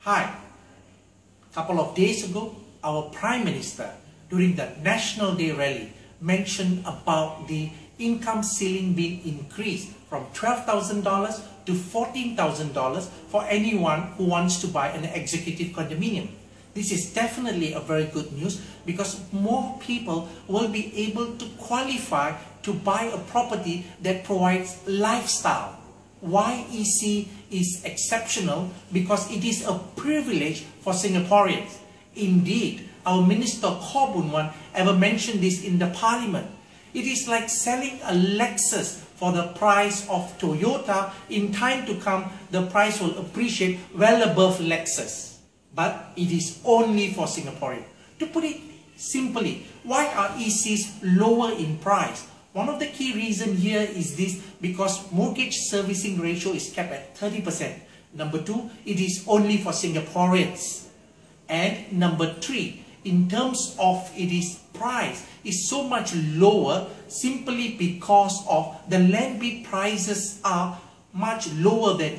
Hi, a couple of days ago, our Prime Minister, during the National Day rally, mentioned about the income ceiling being increased from $12,000 to $14,000 for anyone who wants to buy an executive condominium. This is definitely a very good news because more people will be able to qualify to buy a property that provides lifestyle. Why EC is exceptional? Because it is a privilege for Singaporeans. Indeed, our Minister Khaw Boon Wan ever mentioned this in the Parliament. It is like selling a Lexus for the price of Toyota. In time to come, the price will appreciate well above Lexus. But it is only for Singaporeans. To put it simply, why are ECs lower in price? One of the key reasons here is this, because mortgage servicing ratio is kept at 30%. Number two, it is only for Singaporeans. And number three, in terms of its price, is so much lower simply because of the land bid prices are much lower than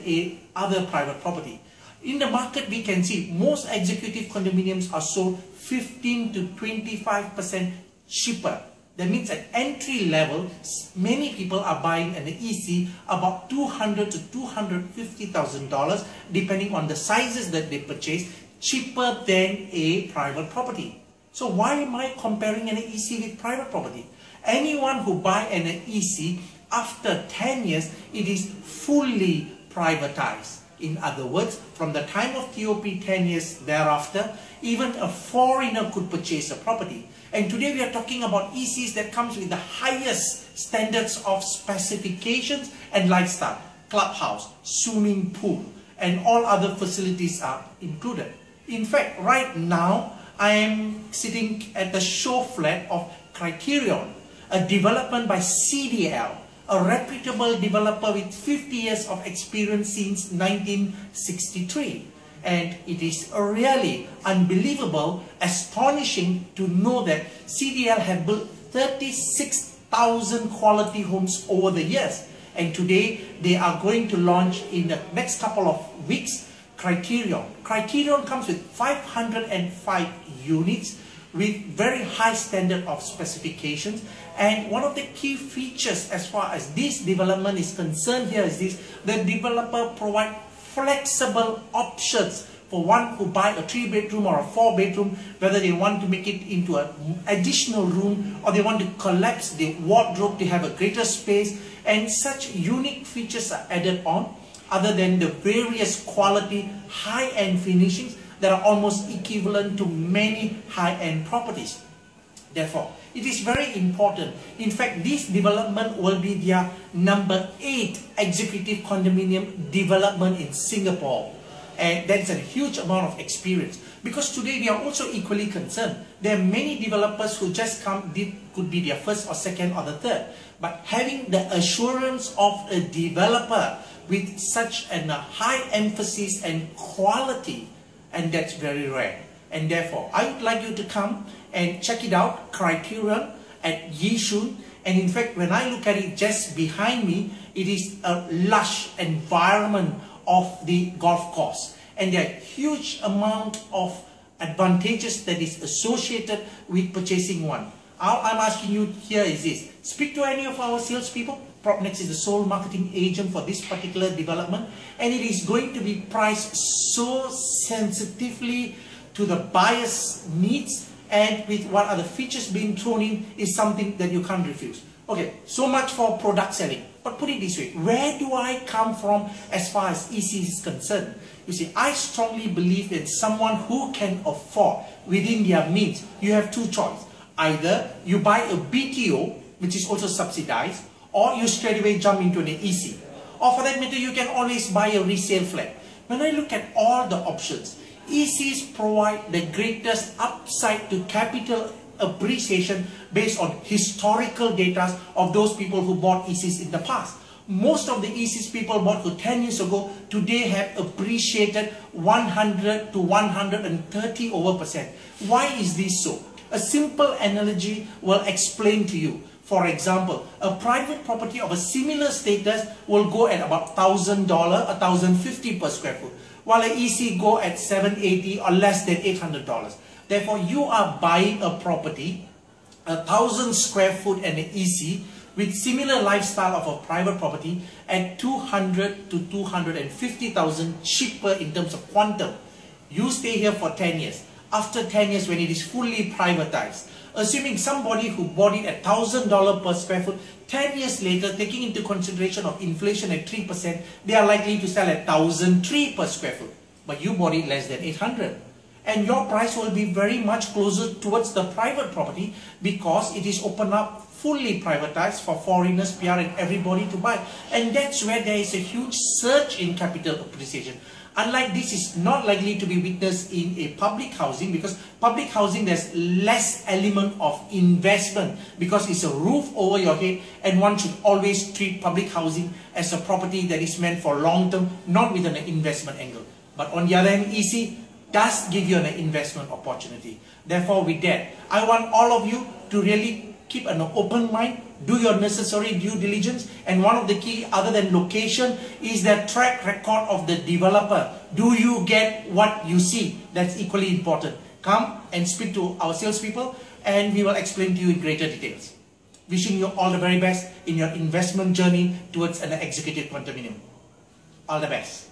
other private property. In the market, we can see most executive condominiums are sold 15 to 25% cheaper. That means at entry level, many people are buying an EC about $200,000 to $250,000, depending on the sizes that they purchase, cheaper than a private property. So why am I comparing an EC with private property? Anyone who buy an EC, after 10 years, it is fully privatized. In other words, from the time of TOP 10 years thereafter, even a foreigner could purchase a property. And today we are talking about ECs that comes with the highest standards of specifications and lifestyle. Clubhouse, swimming pool, and all other facilities are included. In fact, right now, I am sitting at the show flat of Criterion, a development by CDL, a reputable developer with 50 years of experience since 1963. And it is really unbelievable, astonishing to know that CDL had built 36,000 quality homes over the years. And today, they are going to launch in the next couple of weeks, Criterion. Criterion comes with 505 units with very high standard of specifications. And one of the key features as far as this development is concerned here is this: the developer provides flexible options for one who buy a 3-bedroom or a 4-bedroom, whether they want to make it into an additional room or they want to collapse the wardrobe to have a greater space, and such unique features are added on, other than the various quality high-end finishings that are almost equivalent to many high-end properties. Therefore, it is very important. In fact, this development will be their number 8 executive condominium development in Singapore. And that's a huge amount of experience. Because today we are also equally concerned. There are many developers who just could be their first or second or the third. But having the assurance of a developer with such a high emphasis and quality, and that's very rare. And therefore, I would like you to come and check it out, Criterion at Yishun. And in fact, when I look at it just behind me, it is a lush environment of the golf course. And there are huge amount of advantages that is associated with purchasing one. All I'm asking you here is this: speak to any of our salespeople. PropNex is the sole marketing agent for this particular development, and it is going to be priced so sensitively to the buyer's needs, and with what are the features being thrown in is something that you can't refuse. Okay, so much for product selling. But put it this way, where do I come from as far as EC is concerned? You see, I strongly believe that someone who can afford within their means, you have two choices. Either you buy a BTO, which is also subsidized, or you straight away jump into an EC. Or for that matter, you can always buy a resale flat. When I look at all the options, ECs provide the greatest upside to capital appreciation based on historical data of those people who bought ECs in the past. Most of the ECs people bought 10 years ago, today have appreciated 100 to 130%. Why is this so? A simple analogy will explain to you. For example, a private property of a similar status will go at about $1,000, $1,050 per square foot. while an EC go at $780 or less than $800. Therefore, you are buying a property, 1,000 square foot and an EC with similar lifestyle of a private property at 200 to 250,000 cheaper in terms of quantum. You stay here for 10 years. After 10 years, when it is fully privatized, assuming somebody who bought it at $1,000 per square foot, 10 years later, taking into consideration of inflation at 3%, they are likely to sell at $1,003 per square foot. But you bought it less than 800. And your price will be very much closer towards the private property because it is opened up, fully privatized for foreigners, PR and everybody to buy. And that's where there is a huge surge in capital appreciation. Unlike this is not likely to be witnessed in a public housing, because public housing there's less element of investment because it's a roof over your head, and one should always treat public housing as a property that is meant for long term, not with an investment angle. But on the other hand, EC does give you an investment opportunity. Therefore, with that, I want all of you to really keep an open mind, do your necessary due diligence, and one of the key other than location is the track record of the developer. Do you get what you see? That's equally important. Come and speak to our salespeople and we will explain to you in greater details. Wishing you all the very best in your investment journey towards an executive condominium. All the best.